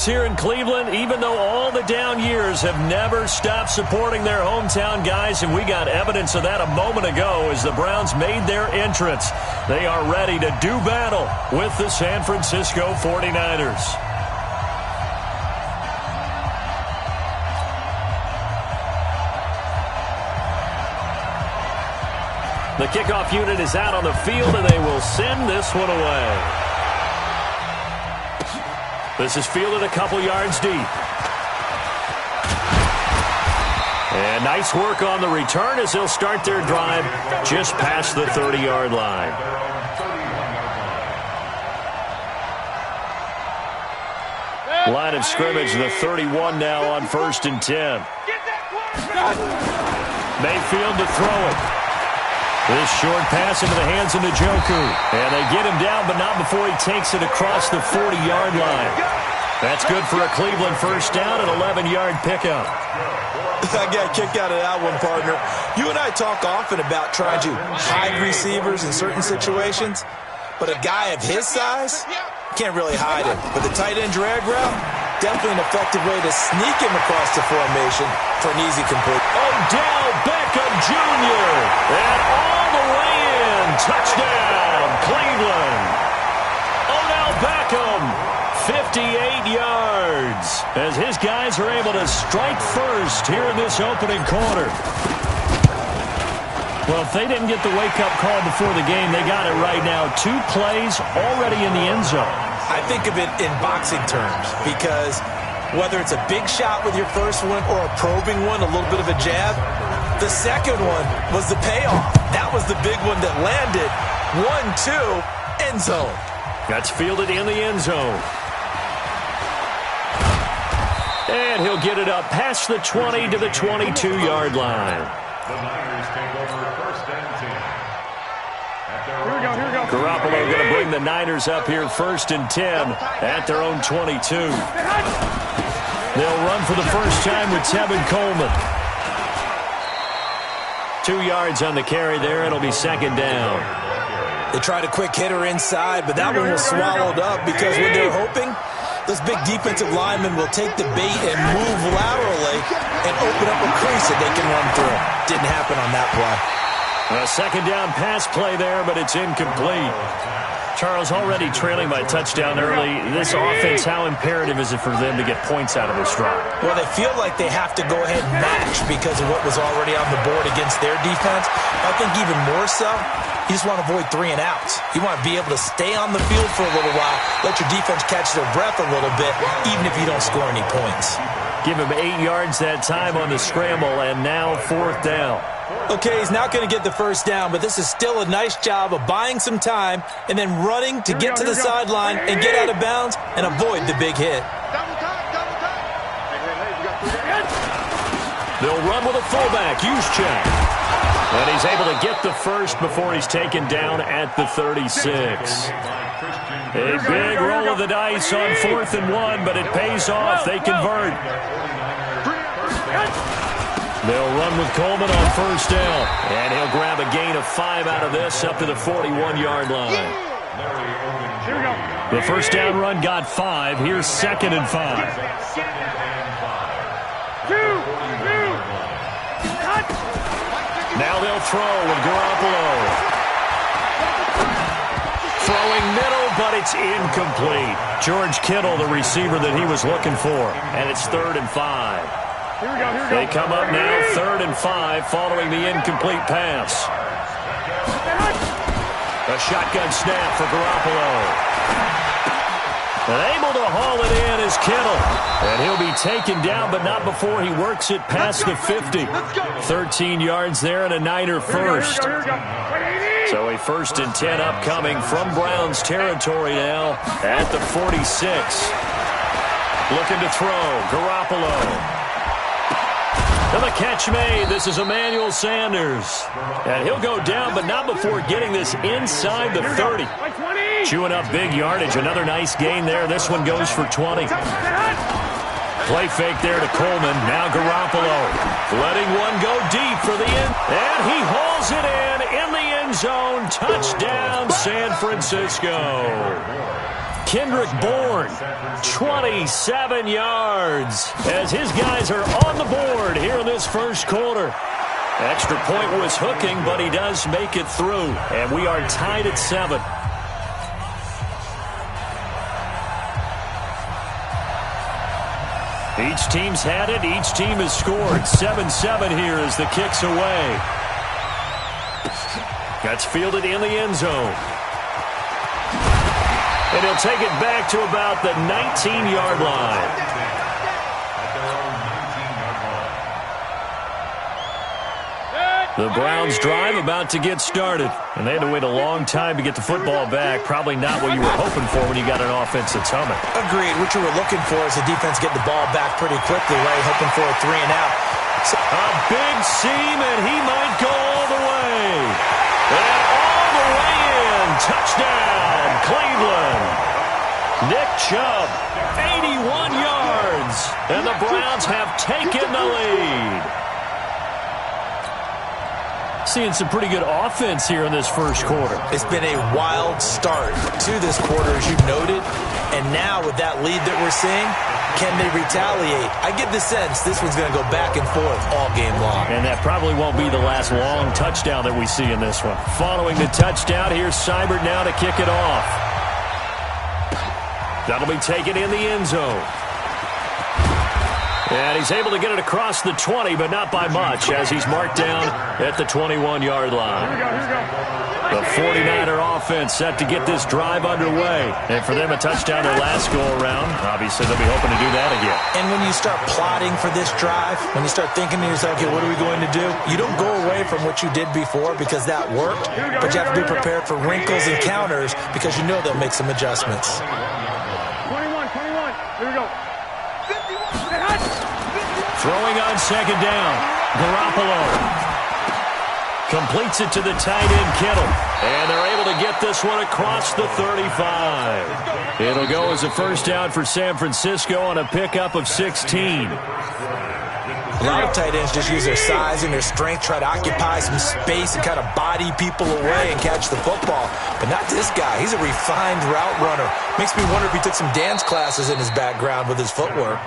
Here in Cleveland, even though all the down years have never stopped supporting their hometown guys, and we got evidence of that a moment ago as the Browns made their entrance. They are ready to do battle with the San Francisco 49ers. The kickoff unit is out on the field, and they will send this one away. This is fielded a couple yards deep. And nice work on the return as they'll start their drive just past the 30-yard line. Line of scrimmage, the 31 now on 1st and 10. Mayfield to throw it. This short pass into the hands of Njoku. And they get him down, but not before he takes it across the 40-yard line. That's good for a Cleveland first down, an 11-yard pickup. I got a kick out of that one, partner. You and I talk often about trying to hide receivers in certain situations, but a guy of his size can't really hide him. But the tight end drag route, definitely an effective way to sneak him across the formation for an easy complete. Odell Beckham Jr. And all the way in. Touchdown, Cleveland. Odell Beckham, 58 yards. As his guys are able to strike first here in this opening quarter. Well, if they didn't get the wake-up call before the game, they got it right now. 2 plays already in the end zone. I think of it in boxing terms because whether it's a big shot with your first one or a probing one, a little bit of a jab, the second one was the payoff. That was the big one that landed. 1-2, end zone. That's fielded in the end zone. And he'll get it up past the 20 to the 22-yard line. The Niners take over 1st and 10. Here we go. Garoppolo going to bring the Niners up here 1st and 10 at their own 22. They'll run for the first time with Tevin Coleman. 2 yards on the carry there. It'll be 2nd down. They tried a quick hitter inside, but that one was swallowed up because when they're hoping, those big defensive linemen will take the bait and move laterally and open up a crease that they can run through. Didn't happen on that play. A 2nd down pass play there, but it's incomplete. Charles, already trailing by touchdown early. This offense, how imperative is it for them to get points out of this drive? Well, they feel like they have to go ahead and match because of what was already on the board against their defense. I think even more so, you just want to avoid 3 and outs. You want to be able to stay on the field for a little while, let your defense catch their breath a little bit, even if you don't score any points. Give him 8 yards that time on the scramble, and now 4th down. Okay, he's not going to get the first down, but this is still a nice job of buying some time and then running to get to the sideline and get out of bounds and avoid the big hit. They'll run with a fullback, Juszczyk. And he's able to get the first before he's taken down at the 36. A big roll of the dice on 4th and 1, but it pays off. They convert. They'll run with Coleman on 1st down. And he'll grab a gain of 5 out of this up to the 41-yard line. The first down run got 5. Here's 2nd and 5. Now they'll throw with Garoppolo. Throwing middle, but it's incomplete. George Kittle, the receiver that he was looking for. And it's 3rd and 5. They come up now 3rd and 5 following the incomplete pass. A shotgun snap for Garoppolo. And able to haul it in is Kittle. And he'll be taken down, but not before he works it past the 50. 13 yards there and a Niner first. So a 1st and 10 upcoming from Browns territory now at the 46. Looking to throw, Garoppolo. And the catch made. This is Emmanuel Sanders. And he'll go down, but not before getting this inside the 30. Chewing up big yardage. Another nice gain there. This one goes for 20. Play fake there to Coleman. Now Garoppolo letting one go deep for the end. And he hauls it in the end zone. Touchdown, San Francisco. Kendrick Bourne, 27 yards, as his guys are on the board here in this first quarter. Extra point was hooking, but he does make it through, and we are tied at 7. Each team's had it. Each team has scored. 7-7 here as the kick's away. That's fielded in the end zone. And he'll take it back to about the 19-yard line. The Browns drive about to get started. And they had to wait a long time to get the football back. Probably not what you were hoping for when you got an offense that's humming. Agreed. What you were looking for is the defense get the ball back pretty quickly, right? Hoping for a 3-and-out. A big seam, and he might go all the way. And all the way in. Touchdown, Cleveland. Nick Chubb, 81 yards. And the Browns have taken the lead. Seeing some pretty good offense here in this first quarter. It's been a wild start to this quarter, as you noted. And now with that lead that we're seeing, can they retaliate? I get the sense this one's going to go back and forth all game long. And that probably won't be the last long touchdown that we see in this one. Following the touchdown, here's Seibert now to kick it off. That'll be taken in the end zone. And he's able to get it across the 20, but not by much, as he's marked down at the 21-yard line. The 49er offense set to get this drive underway. And for them, a touchdown their last go-around. Obviously, they'll be hoping to do that again. And when you start plotting for this drive, when you start thinking to yourself, okay, what are we going to do? You don't go away from what you did before because that worked, but you have to be prepared for wrinkles and counters because you know they'll make some adjustments. 21. Here we go. Throwing on second down. Garoppolo completes it to the tight end, Kittle. And they're able to get this one across the 35. It'll go as a first down for San Francisco on a pickup of 16. A lot of tight ends just use their size and their strength, try to occupy some space and kind of body people away and catch the football. But not this guy. He's a refined route runner. Makes me wonder if he took some dance classes in his background with his footwork.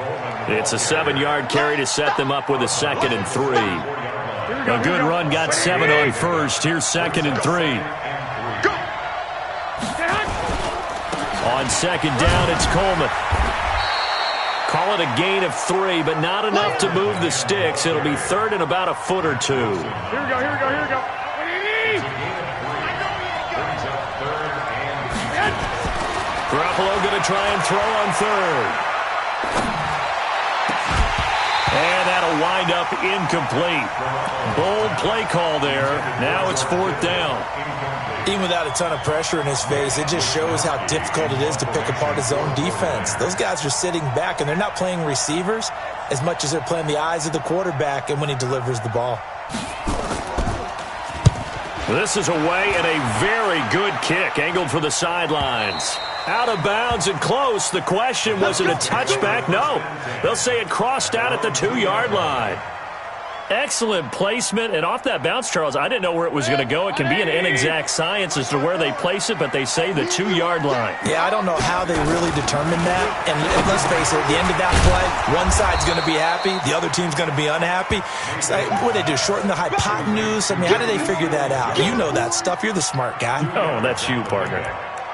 It's a 7-yard carry to set them up with a 2nd and 3. A good run got 7 on first. Here's 2nd and 3. On second down, it's Coleman. Call it a gain of 3, but not enough to move the sticks. It'll be 3rd and about a foot or 2. Here we go. Garoppolo going to try and throw on 3rd. And that'll wind up incomplete. Bold play call there. Now it's 4th down. Even without a ton of pressure in his face, it just shows how difficult it is to pick apart his own defense. Those guys are sitting back, and they're not playing receivers as much as they're playing the eyes of the quarterback and when he delivers the ball. This is away and a very good kick, angled for the sidelines. Out of bounds and close. The question, was it a touchback? No. They'll say it crossed out at the 2-yard line. Excellent placement, and off that bounce, Charles, I didn't know where it was going to go. It can be an inexact science as to where they place it, but they say the 2-yard line. Yeah, I don't know how they really determined that. And let's face it, at the end of that play, one side's going to be happy, the other team's going to be unhappy. So, what do they do, shorten the hypotenuse? I mean, how do they figure that out? You know that stuff. You're the smart guy. Oh, that's you, partner.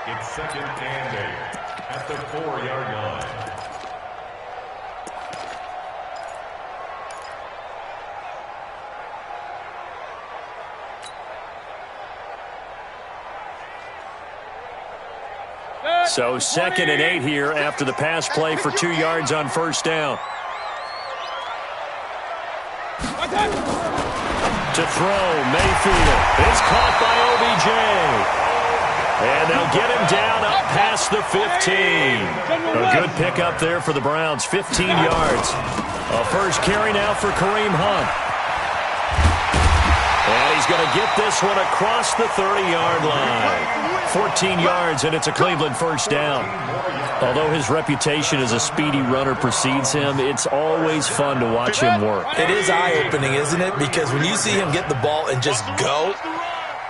It's 2nd and 8 at the 4-yard line. So 2nd and 8 here after the pass play for 2 yards on first down. To throw, Mayfield. It's caught by OBJ. And they'll get him down up past the 15. A good pickup there for the Browns, 15 yards. A first carry now for Kareem Hunt. And he's going to get this one across the 30-yard line. 14 yards, and it's a Cleveland first down. Although his reputation as a speedy runner precedes him, it's always fun to watch him work. It is eye-opening, isn't it? Because when you see him get the ball and just go,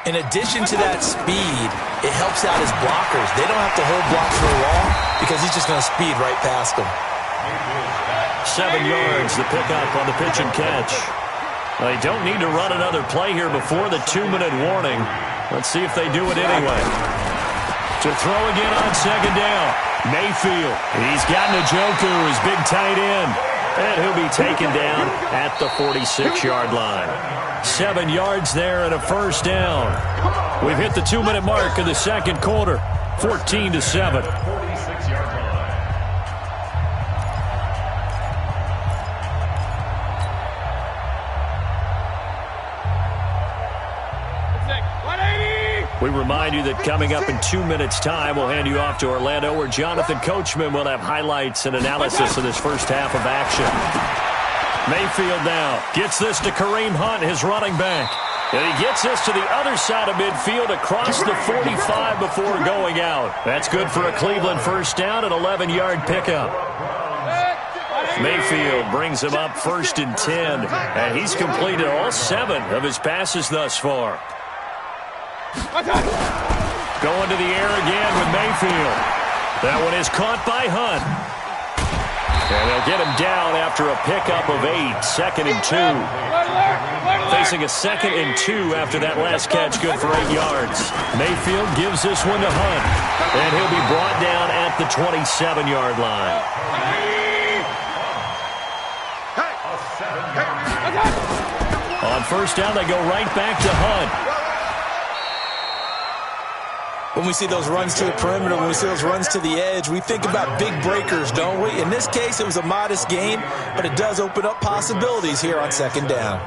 in addition to that speed, it helps out his blockers. They don't have to hold blocks for long because he's just going to speed right past them. 7 yards, the pickup on the pitch and catch. They don't need to run another play here before the 2-minute warning. Let's see if they do it anyway. To throw again on second down. Mayfield. He's got Njoku, his big tight end. And he'll be taken down at the 46-yard line. 7 yards there and a first down. We've hit the 2-minute mark in the second quarter. 14-7. We remind you that coming up in 2 minutes' time, we'll hand you off to Orlando, where Jonathan Coachman will have highlights and analysis of this first half of action. Mayfield now gets this to Kareem Hunt, his running back. And he gets this to the other side of midfield across the 45 before going out. That's good for a Cleveland first down, an 11-yard pickup. Mayfield brings him up 1st and 10, and he's completed all 7 of his passes thus far. Going to the air again with Mayfield. That one is caught by Hunt. And they'll get him down after a pickup of 8, 2nd and 2. Facing a 2nd and 2 after that last catch, good for 8 yards. Mayfield gives this one to Hunt. And he'll be brought down at the 27-yard line. On first down, they go right back to Hunt. When we see those runs to the perimeter, when we see those runs to the edge, we think about big breakers, don't we? In this case, it was a modest gain, but it does open up possibilities here on second down.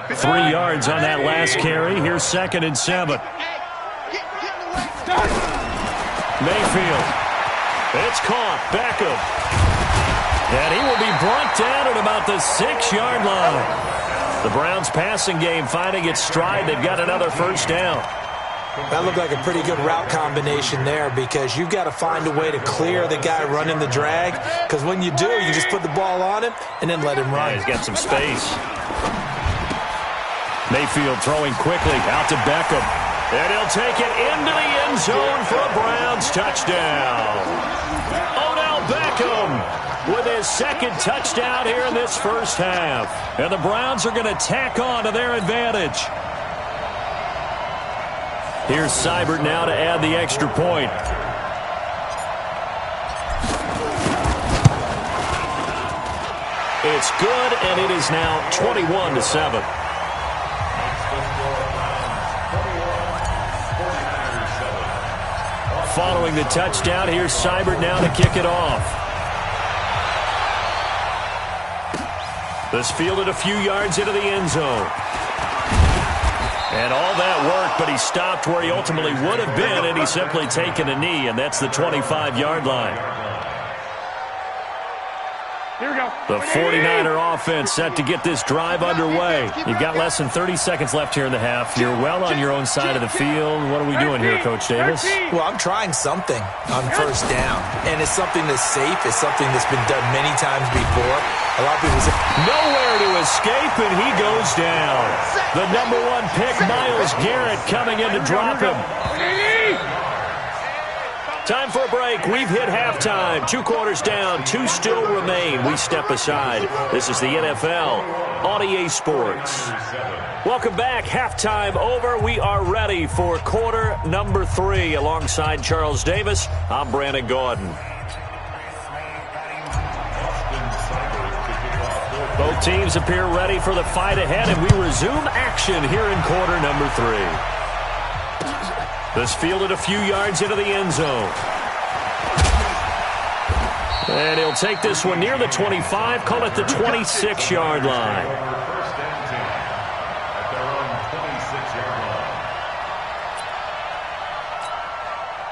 3 yards on that last carry. Here's 2nd and 7. Mayfield. It's caught. Beckham. And he will be brought down at about the 6-yard line. The Browns' passing game finding its stride. They've got another first down. That looked like a pretty good route combination there, because you've got to find a way to clear the guy running the drag, because when you do, you just put the ball on him and then let him run. Yeah, he's got some space. Mayfield throwing quickly out to Beckham. And he'll take it into the end zone for a Browns touchdown. Odell Beckham with his 2nd touchdown here in this first half. And the Browns are going to tack on to their advantage. Here's Seibert now to add the extra point. It's good, and it is now 21-7. Following the touchdown, here's Seibert now to kick it off. This fielded a few yards into the end zone. And all that work, but he stopped where he ultimately would have been, and he's simply taken a knee, and that's the 25-yard line. Here we go. The 49er offense set to get this drive underway. You've got less than 30 seconds left here in the half. You're well on your own side of the field. What are we doing here, Coach Davis? Well, I'm trying something on first down, and it's something that's safe. It's something that's been done many times before. A lot of people say, nowhere to escape, and he goes down. The number 1 pick, Myles Garrett, coming in to drop him. Time for a break. We've hit halftime. 2 quarters down. 2 still remain. We step aside. This is the NFL on EA Sports. Welcome back. Halftime over. We are ready for quarter number 3. Alongside Charles Davis, I'm Brandon Gordon. Both teams appear ready for the fight ahead, and we resume action here in quarter number 3. This fielded a few yards into the end zone. And he'll take this one near the 25, call it the 26-yard line.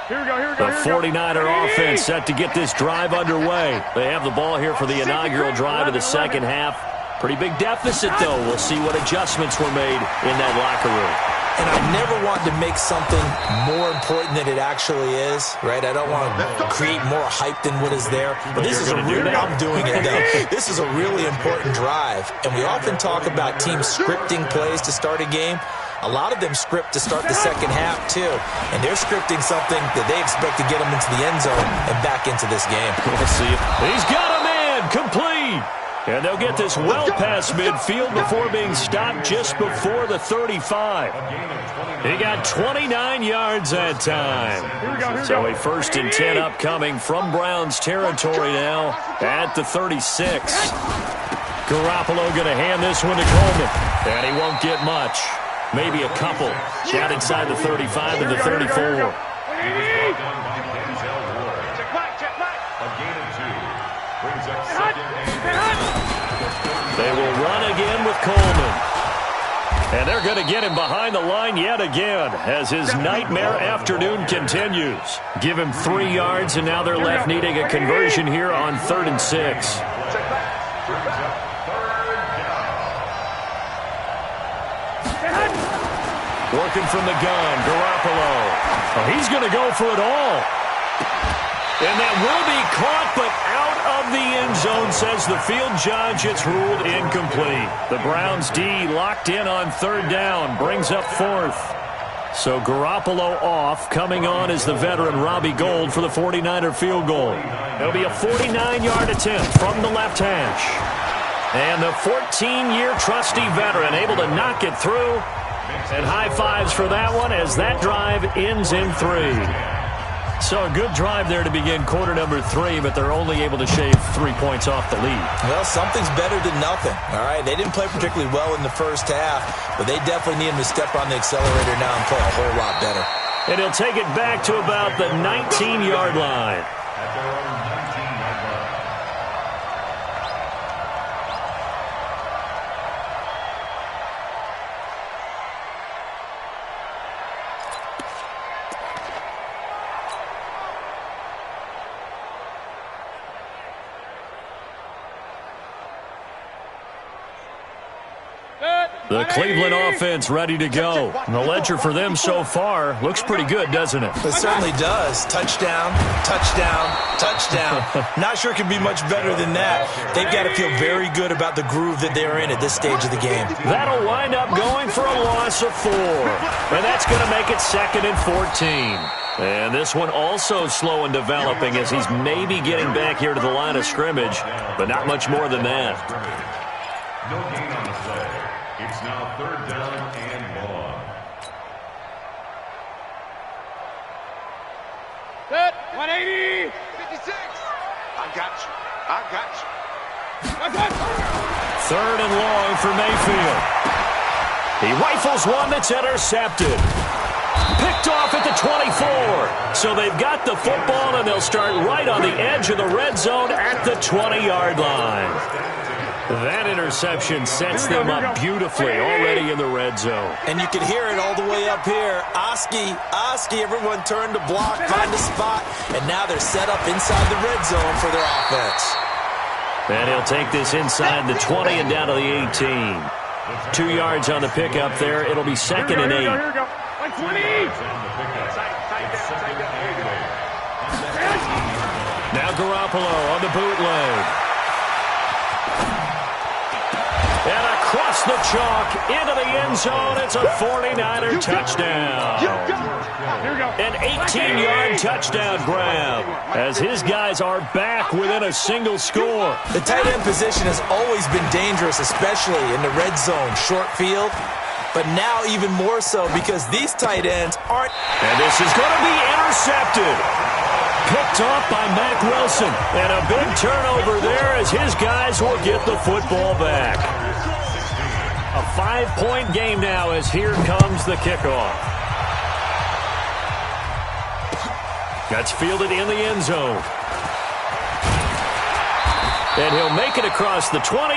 Here we go, here we go. The 49er offense set to get this drive underway. They have the ball here for the inaugural drive of the second half. Pretty big deficit, though. We'll see what adjustments were made in that locker room. And I never want to make something more important than it actually is, right? I don't want to create more hype than what is there. But this is a really, I'm doing it though. This is a really important drive. And we often talk about teams scripting plays to start a game. A lot of them script to start the second half, too. And they're scripting something that they expect to get them into the end zone and back into this game. We'll see it. He's got a man complete. And they'll get this well past midfield before being stopped just before the 35. He got 29 yards that time. So a 1st and 10 upcoming from Browns territory now at the 36. Garoppolo going to hand this one to Coleman. And he won't get much. Maybe a couple. Down inside the 35 and the 34. They will run again with Coleman. And they're going to get him behind the line yet again as his nightmare afternoon continues. Give him 3 yards, and now they're left needing a conversion here on 3rd and 6. Working from the gun, Garoppolo. Oh, he's going to go for it all. And that will be caught, but out of the end zone, says the field judge. It's ruled incomplete. The Browns D locked in on 3rd down, brings up 4th. So Garoppolo off. Coming on is the veteran Robbie Gould for the 49er field goal. It'll be a 49-yard attempt from the left hash. And the 14-year trusty veteran able to knock it through. And high fives for that one as that drive ends in 3. So a good drive there to begin quarter number 3, but they're only able to shave 3 points off the lead. Well, something's better than nothing, all right? They didn't play particularly well in the first half, but they definitely need him to step on the accelerator now and play a whole lot better. And he'll take it back to about the 19-yard line. The Cleveland offense ready to go. And the ledger for them so far looks pretty good, doesn't it? It certainly does. Touchdown, touchdown, touchdown. Not sure it can be much better than that. They've got to feel very good about the groove that they're in at this stage of the game. That'll wind up going for a loss of 4. And that's going to make it 2nd and 14. And this one also slow in developing as he's maybe getting back here to the line of scrimmage, but not much more than that. No gain on the play. It's now 3rd down and long. Set, 180, 56. I got you. 3rd and long for Mayfield. He rifles one that's intercepted. Picked off at the 24. So they've got the football, and they'll start right on the edge of the red zone at the 20-yard line. That interception sets them up beautifully already in the red zone. And you can hear it all the way up here. Oski, everyone turned to block, find a spot, and now they're set up inside the red zone for their offense. And he'll take this inside the 20 and down to the 18. 2 yards on the pickup there. It'll be 2nd and 8. Here we go. Like 20. Now Garoppolo on the bootleg. And across the chalk into the end zone. It's a 49er touchdown. An 18-yard touchdown grab as his guys are back within a single score. The tight end position has always been dangerous, especially in the red zone, short field. But now even more so because these tight ends aren't. And this is going to be intercepted. Picked off by Mack Wilson. And a big turnover there as his guys will get the football back. A 5-point game now as here comes the kickoff. That's fielded in the end zone. And he'll make it across the 20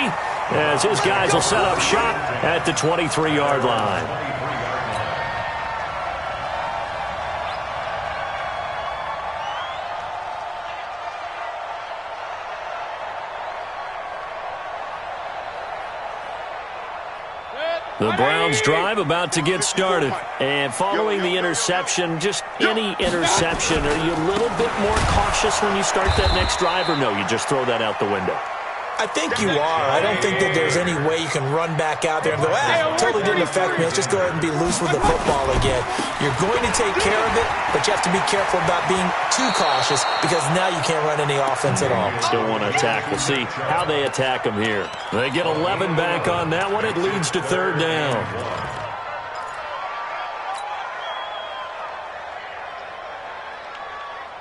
as his guys will set up shop at the 23-yard line. The Browns drive about to get started. And following the interception, just any interception, are you a little bit more cautious when you start that next drive, or no, you just throw that out the window? I think you are. I don't think that there's any way you can run back out there and go, totally didn't affect me. Let's just go ahead and be loose with the football again. You're going to take care of it, but you have to be careful about being too cautious because now you can't run any offense at all. Still want to attack. We'll see how they attack them here. They get 11 back on that one. It leads to third down.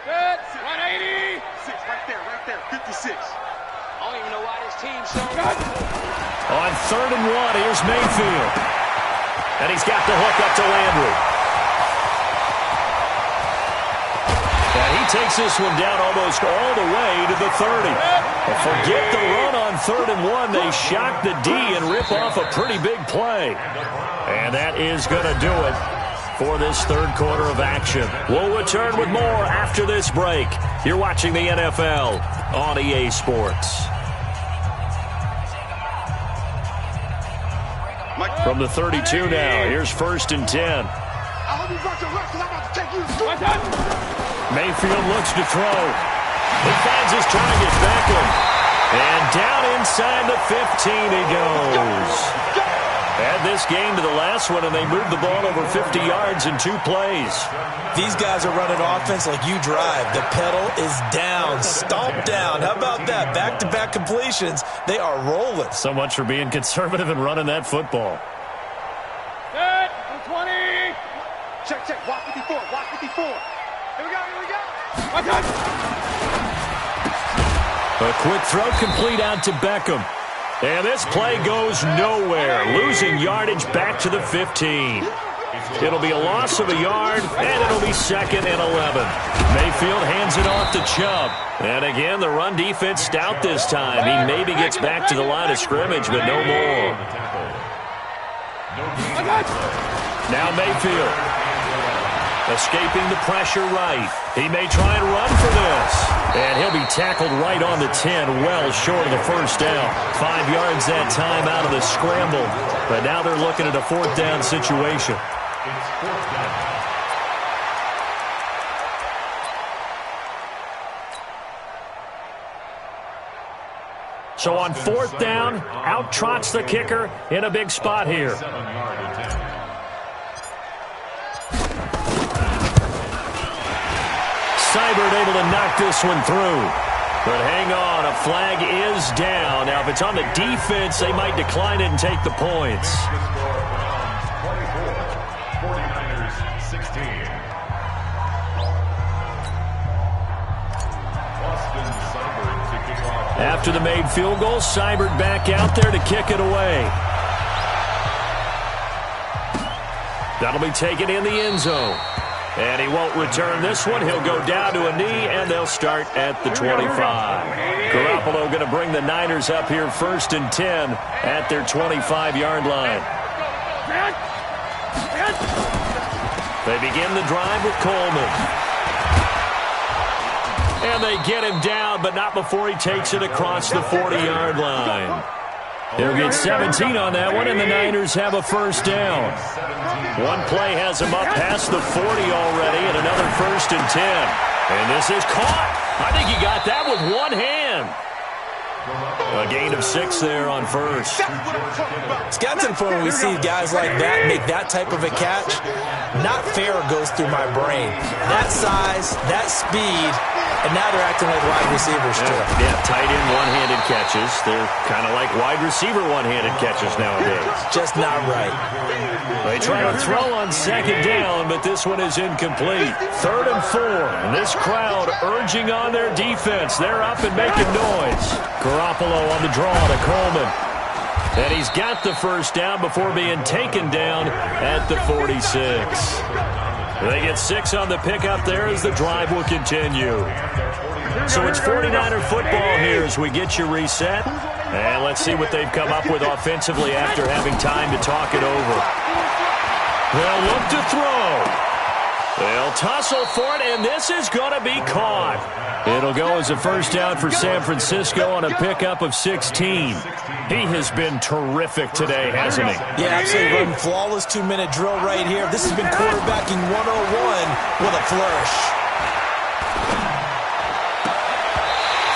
Good. 180. Right there. 56. I don't even know why this team's so good. On third and one, here's Mayfield. And he's got the hook up to Landry. And he takes this one down almost all the way to the 30. But forget the run on third and one. They shock the D and rip off a pretty big play. And that is going to do it for this third quarter of action. We'll return with more after this break. You're watching the NFL on EA Sports. From the 32 now, here's first and 10. I hope you brought your rest because I'm about to take you to school. Mayfield looks to throw. He finds his target, Beckham. And down inside the 15 he goes. Add this game to the last one, and they moved the ball over 50 yards in 2 plays. These guys are running offense like you drive. The pedal is down, stomp down. How about that? Back-to-back completions. They are rolling. So much for being conservative and running that football. Good. 20. Check. Watch 54. Here we go. A quick throw complete out to Beckham. And this play goes nowhere. Losing yardage back to the 15. It'll be a loss of a yard, and it'll be second and 11. Mayfield hands it off to Chubb. And again, the run defense stout this time. He maybe gets back to the line of scrimmage, but no more. Now Mayfield. Escaping the pressure right. He may try and run for this. And he'll be tackled right on the 10, well short of the first down. 5 yards that time out of the scramble. But now they're looking at a fourth down situation. It's fourth down. So on fourth down, out trots the kicker in a big spot here. 7-yard attempt. Seibert able to knock this one through. But hang on, a flag is down. Now, if it's on the defense, they might decline it and take the points. The score, Browns 24, 49ers 16. Austin Seibert to kick off. After the made field goal, Seibert back out there to kick it away. That'll be taken in the end zone. And he won't return this one. He'll go down to a knee, and they'll start at the 25. Garoppolo going to bring the Niners up here first and 10 at their 25-yard line. They begin the drive with Coleman. And they get him down, but not before he takes it across the 40-yard line. He'll get 17 on that one, and the Niners have a first down. One play has him up past the 40 already, and another first and 10. And this is caught. I think he got that with one hand. A gain of 6 there on first. It's got to the point when we see guys like that make that type of a catch. Not fair goes through my brain. That size, that speed, and now they're acting like wide receivers too. Yeah, tight end one-handed catches. They're kind of like wide receiver one-handed catches nowadays. Just not right. They try to throw on second down, but this one is incomplete. Third and 4, and this crowd urging on their defense. They're up and making noise. Garoppolo on the draw to Coleman. And he's got the first down before being taken down at the 46. They get 6 on the pickup there as the drive will continue. So it's 49er football here as we get you reset. And let's see what they've come up with offensively after having time to talk it over. They'll look to throw. They'll tussle for it, and this is going to be caught. It'll go as a first down for San Francisco on a pickup of 16. He has been terrific today, hasn't he? Yeah, absolutely. Running flawless 2-minute drill right here. This has been quarterbacking 101 with a flourish.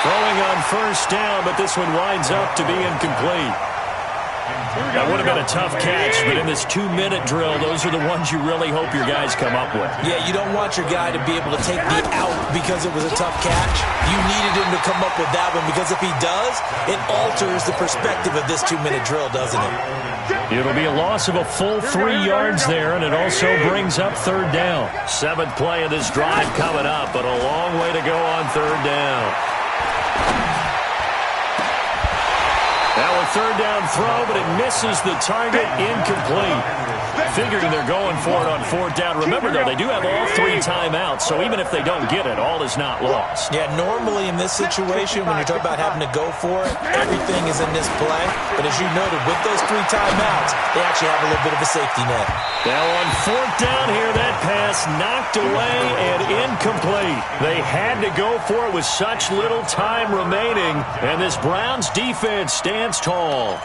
From throwing on first down, but this one winds up to be incomplete. That would have been a tough catch, but in this 2-minute drill, those are the ones you really hope your guys come up with. Yeah, you don't want your guy to be able to take the out because it was a tough catch. You needed him to come up with that one because if he does, it alters the perspective of this 2-minute drill, doesn't it? It'll be a loss of a full 3 yards there, and it also brings up third down. 7th play of this drive coming up, but a long way to go on third down. Now a third down throw, but it misses the target, incomplete. Figuring they're going for it on fourth down. Remember, though, they do have all 3 timeouts, so even if they don't get it, all is not lost. Yeah, normally in this situation, when you're talking about having to go for it, everything is in this play. But as you noted, with those 3 timeouts, they actually have a little bit of a safety net. Now on fourth down here, that pass knocked away and incomplete. They had to go for it with such little time remaining, and this Browns defense stands tall.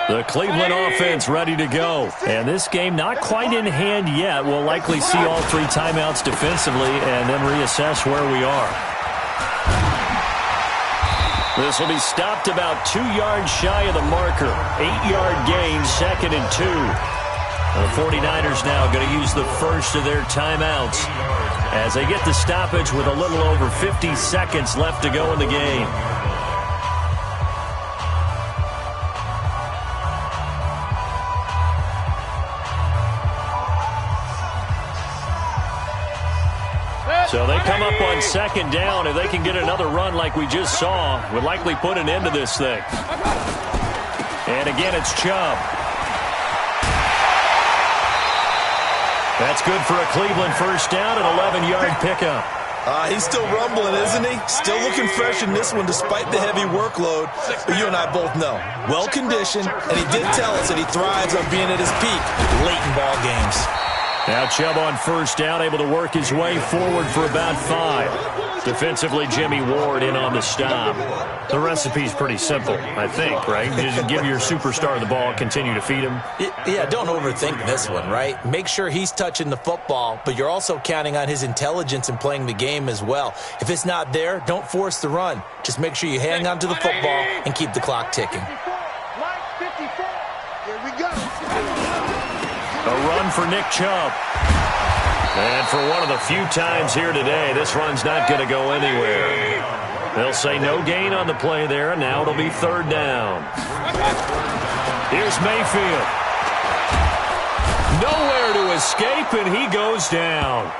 The Cleveland offense ready to go. And this game not quite in hand yet. We'll likely see all 3 timeouts defensively and then reassess where we are. This will be stopped about 2 yards shy of the marker. 8-yard gain, 2nd and 2. The 49ers now going to use the first of their timeouts as they get the stoppage with a little over 50 seconds left to go in the game. So they come up on 2nd down. If they can get another run like we just saw, would likely put an end to this thing. And again, it's Chubb. That's good for a Cleveland first down, an 11-yard pickup. He's still rumbling, isn't he? Still looking fresh in this one despite the heavy workload. But you and I both know, well-conditioned, and he did tell us that he thrives on being at his peak late in ball games. Now Chubb on first down, able to work his way forward for about 5. Defensively, Jimmy Ward in on the stop. The recipe's pretty simple, I think, right? Just give your superstar the ball, continue to feed him. Yeah, don't overthink this one, right? Make sure he's touching the football, but you're also counting on his intelligence in playing the game as well. If it's not there, don't force the run. Just make sure you hang on to the football and keep the clock ticking. Here we go. A run for Nick Chubb. And for one of the few times here today, this run's not going to go anywhere. They'll say no gain on the play there, and now it'll be third down. Here's Mayfield. Nowhere to escape, and he goes down.